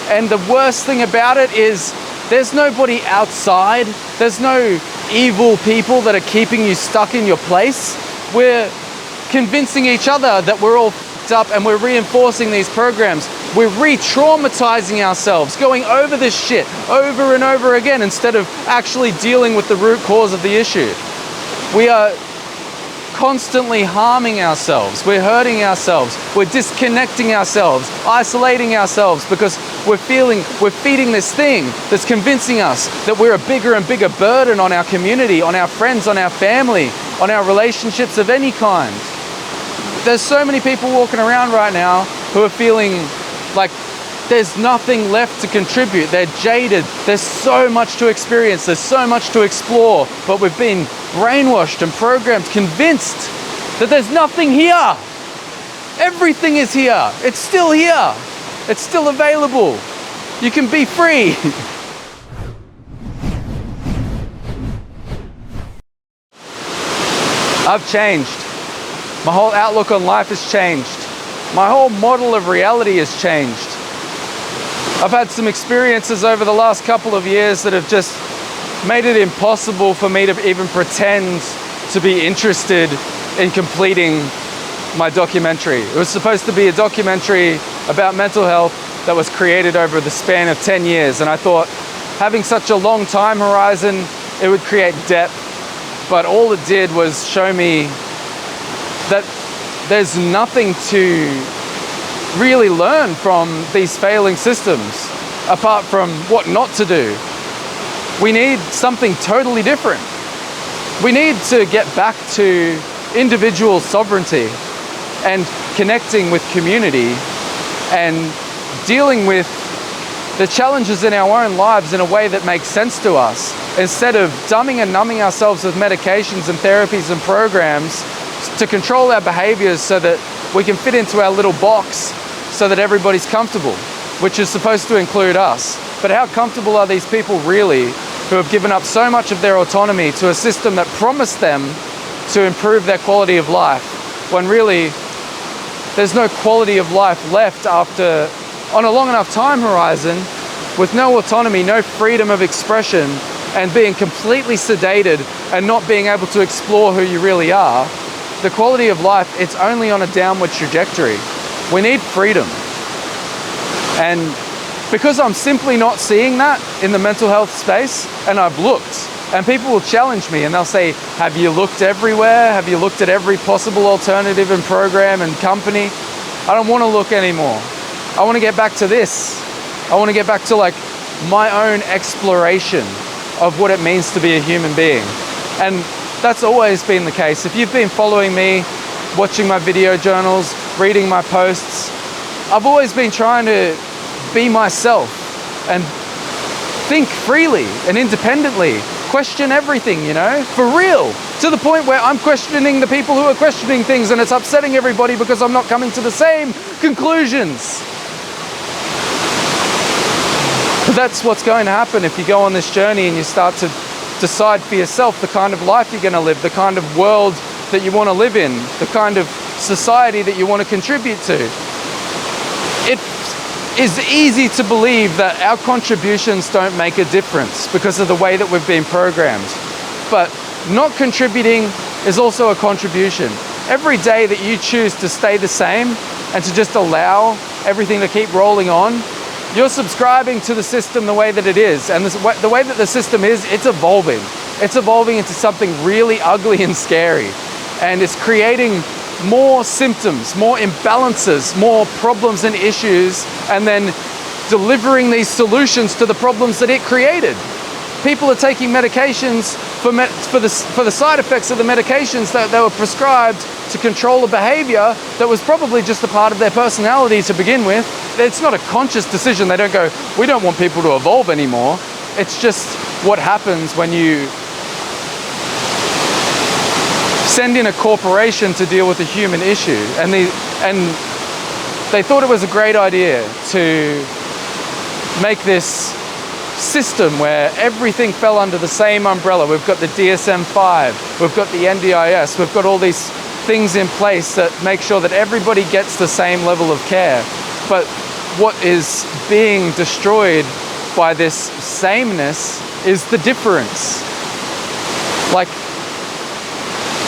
And the worst thing about it is there's nobody outside. There's no evil people that are keeping you stuck in your place. We're convincing each other that we're all f***ed up, and we're reinforcing these programs. We're re-traumatizing ourselves, going over this shit over and over again instead of actually dealing with the root cause of the issue. We are constantly harming ourselves. We're hurting ourselves. We're disconnecting ourselves, isolating ourselves because we're feeding this thing that's convincing us that we're a bigger and bigger burden on our community, on our friends, on our family, on our relationships of any kind. There's so many people walking around right now who are feeling like there's nothing left to contribute. They're jaded. There's so much to experience. There's so much to explore, but we've been brainwashed and programmed, convinced that there's nothing here. Everything is here. It's still here. It's still available. You can be free. I've changed. My whole outlook on life has changed. My whole model of reality has changed. I've had some experiences over the last couple of years that have just made it impossible for me to even pretend to be interested in completing my documentary. It was supposed to be a documentary about mental health that was created over the span of 10 years. And I thought having such a long time horizon, it would create depth. But all it did was show me that there's nothing to really learn from these failing systems apart from what not to do. We need something totally different. We need to get back to individual sovereignty and connecting with community and dealing with the challenges in our own lives in a way that makes sense to us, instead of dumbing and numbing ourselves with medications and therapies and programs to control our behaviors so that we can fit into our little box so that everybody's comfortable, which is supposed to include us. But how comfortable are these people really who have given up so much of their autonomy to a system that promised them to improve their quality of life, when really there's no quality of life left after, on a long enough time horizon, with no autonomy, no freedom of expression, and being completely sedated and not being able to explore who you really are. The quality of life, it's only on a downward trajectory. We need freedom. And because I'm simply not seeing that in the mental health space, and I've looked, and people will challenge me and they'll say, have you looked everywhere? Have you looked at every possible alternative and program and company? I don't want to look anymore. I want to get back to this. I want to get back to like my own exploration of what it means to be a human being. And that's always been the case. If you've been following me, watching my video journals, reading my posts, I've always been trying to be myself and think freely and independently, question everything, you know, for real, to the point where I'm questioning the people who are questioning things, and it's upsetting everybody because I'm not coming to the same conclusions. But that's what's going to happen if you go on this journey and you start to decide for yourself the kind of life you're going to live, the kind of world that you want to live in, the kind of society that you want to contribute to. It is easy to believe that our contributions don't make a difference because of the way that we've been programmed. But not contributing is also a contribution. Every day that you choose to stay the same and to just allow everything to keep rolling on, you're subscribing to the system the way that it is. And the way that the system is, it's evolving. It's evolving into something really ugly and scary. And it's creating more symptoms, more imbalances, more problems and issues, and then delivering these solutions to the problems that it created. People are taking medications for the side effects of the medications that they were prescribed to control a behavior that was probably just a part of their personality to begin with. It's not a conscious decision. They don't go, we don't want people to evolve anymore. It's just what happens when you send in a corporation to deal with a human issue. And they thought it was a great idea to make this system where everything fell under the same umbrella. We've got the DSM-5, we've got the NDIS, we've got all these things in place that make sure that everybody gets the same level of care. But what is being destroyed by this sameness is the difference. Like,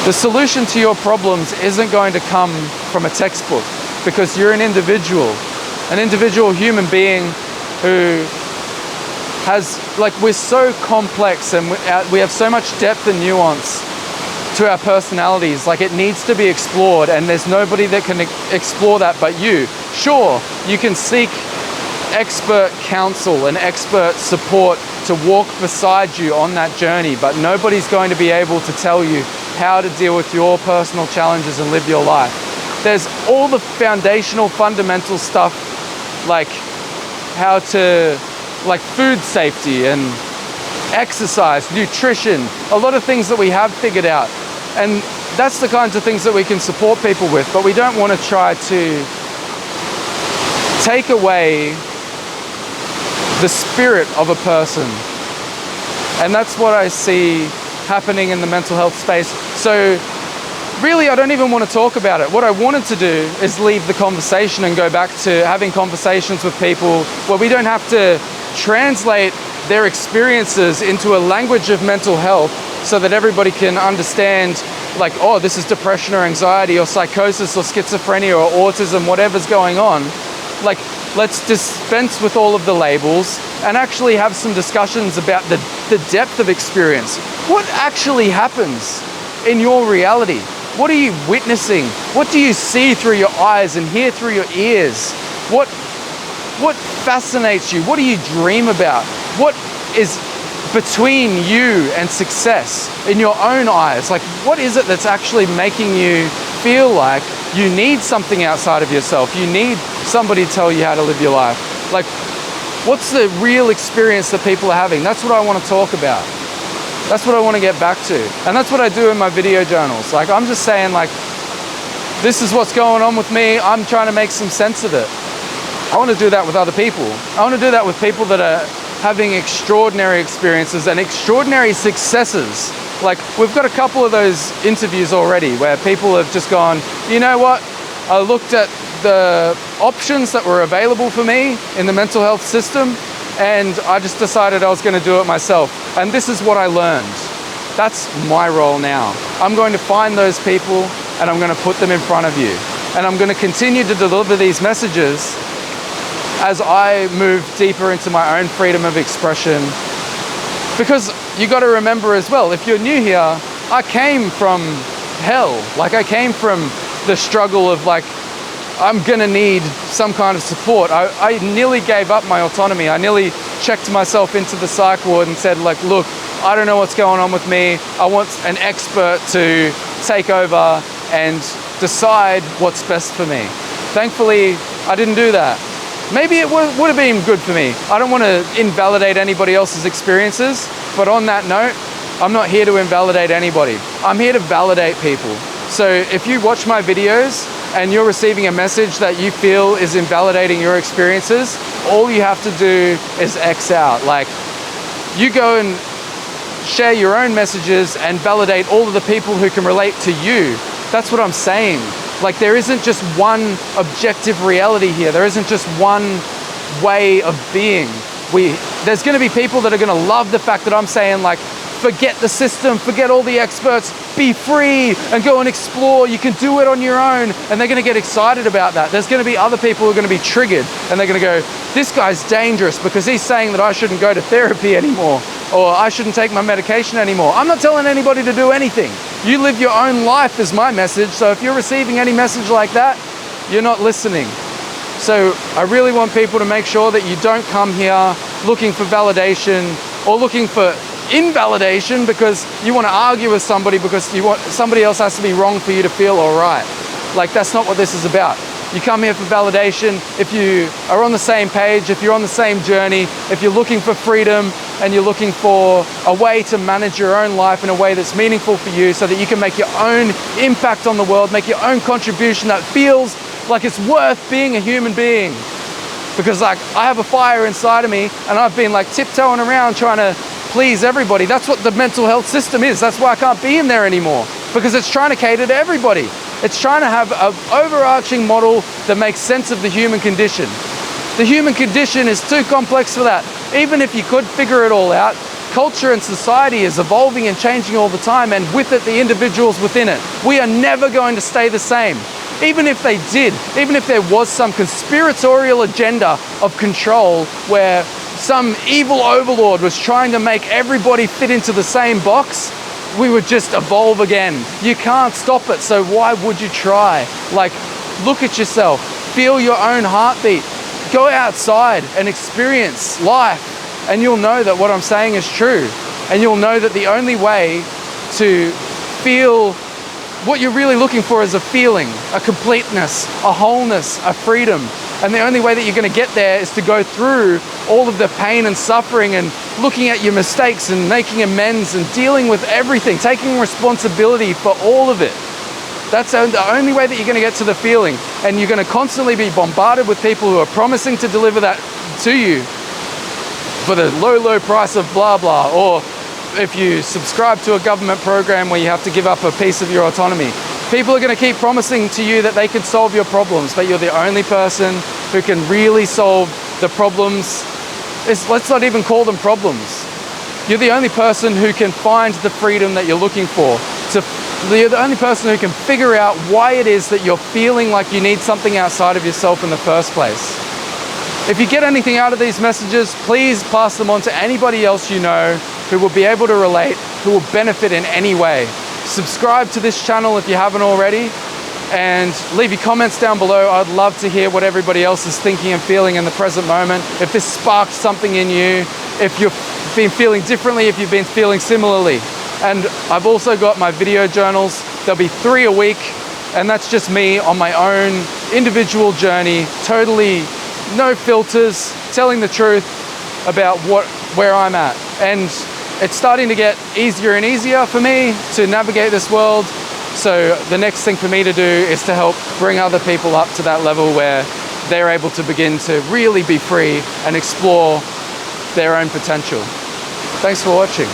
the solution to your problems isn't going to come from a textbook, because you're an individual human being who has, like, we're so complex and we have so much depth and nuance to our personalities. Like, it needs to be explored, and there's nobody that can explore that but you. Sure, you can seek expert counsel and expert support to walk beside you on that journey, but nobody's going to be able to tell you how to deal with your personal challenges and live your life. There's all the foundational, fundamental stuff, like how to, like food safety and exercise, nutrition, a lot of things that we have figured out. And that's the kinds of things that we can support people with, but we don't want to try to take away the spirit of a person. And that's what I see happening in the mental health space. So really, I don't even want to talk about it. What I wanted to do is leave the conversation and go back to having conversations with people where we don't have to translate their experiences into a language of mental health so that everybody can understand, like, oh, this is depression or anxiety or psychosis or schizophrenia or autism, whatever's going on. Like, let's dispense with all of the labels and actually have some discussions about the depth of experience. What actually happens in your reality? What are you witnessing? What do you see through your eyes and hear through your ears? What fascinates you? What do you dream about? What is between you and success in your own eyes? Like, what is it that's actually making you feel like you need something outside of yourself? You need somebody to tell you how to live your life. Like, what's the real experience that people are having? That's what I want to talk about. That's what I want to get back to. And that's what I do in my video journals. Like, I'm just saying, like, this is what's going on with me. I'm trying to make some sense of it. I want to do that with other people. I want to do that with people that are having extraordinary experiences and extraordinary successes. Like, we've got a couple of those interviews already where people have just gone, you know what? I looked at the options that were available for me in the mental health system, and I just decided I was going to do it myself. And this is what I learned. That's my role now. I'm going to find those people and I'm going to put them in front of you. And I'm going to continue to deliver these messages as I move deeper into my own freedom of expression. Because you got to remember as well, if you're new here, I came from hell. Like, I came from the struggle of, like, I'm gonna need some kind of support. I nearly gave up my autonomy. I nearly checked myself into the psych ward and said, like, look, I don't know what's going on with me. I want an expert to take over and decide what's best for me. Thankfully, I didn't do that. Maybe it would have been good for me. I don't want to invalidate anybody else's experiences, but on that note, I'm not here to invalidate anybody. I'm here to validate people. So if you watch my videos and you're receiving a message that you feel is invalidating your experiences, all you have to do is X out. Like, you go and share your own messages and validate all of the people who can relate to you. That's what I'm saying. Like, there isn't just one objective reality here. There isn't just one way of being. There's going to be people that are going to love the fact that I'm saying, like, forget the system, forget all the experts, be free and go and explore. You can do it on your own. And they're going to get excited about that. There's going to be other people who are going to be triggered and they're going to go, this guy's dangerous because he's saying that I shouldn't go to therapy anymore, or I shouldn't take my medication anymore. I'm not telling anybody to do anything. You live your own life is my message. So if you're receiving any message like that, you're not listening. So I really want people to make sure that you don't come here looking for validation or looking for invalidation because you want to argue with somebody because you want somebody else has to be wrong for you to feel all right. Like, that's not what this is about. You come here for validation if you are on the same page, if you're on the same journey, if you're looking for freedom and you're looking for a way to manage your own life in a way that's meaningful for you so that you can make your own impact on the world, make your own contribution that feels like it's worth being a human being. Because, like, I have a fire inside of me and I've been, like, tiptoeing around trying to please everybody. That's what the mental health system is. That's why I can't be in there anymore, because it's trying to cater to everybody. It's trying to have an overarching model that makes sense of the human condition. The human condition is too complex for that. Even if you could figure it all out, culture and society is evolving and changing all the time, and with it, the individuals within it. We are never going to stay the same. Even if they did, even if there was some conspiratorial agenda of control where some evil overlord was trying to make everybody fit into the same box, we would just evolve again. You can't stop it, so why would you try? Like, look at yourself, feel your own heartbeat, go outside and experience life, and you'll know that what I'm saying is true. And you'll know that the only way to feel what you're really looking for is a feeling, a completeness, a wholeness, a freedom. And the only way that you're going to get there is to go through all of the pain and suffering and looking at your mistakes and making amends and dealing with everything, taking responsibility for all of it. That's the only way that you're going to get to the feeling. And you're going to constantly be bombarded with people who are promising to deliver that to you for the low price of blah, blah. Or if you subscribe to a government program where you have to give up a piece of your autonomy, people are going to keep promising to you that they can solve your problems, but you're the only person who can really solve the problems. Let's not even call them problems. You're the only person who can find the freedom that you're looking for. You're the only person who can figure out why it is that you're feeling like you need something outside of yourself in the first place. If you get anything out of these messages, please pass them on to anybody else you know who will be able to relate, who will benefit in any way. Subscribe to this channel if you haven't already, and leave your comments down below. I'd love to hear what everybody else is thinking and feeling in the present moment. If this sparked something in you, if you've been feeling differently, if you've been feeling similarly. And I've also got my video journals. There'll be 3 a week, and that's just me on my own individual journey, totally no filters, telling the truth about where I'm at. And it's starting to get easier and easier for me to navigate this world. So the next thing for me to do is to help bring other people up to that level where they're able to begin to really be free and explore their own potential. Thanks for watching.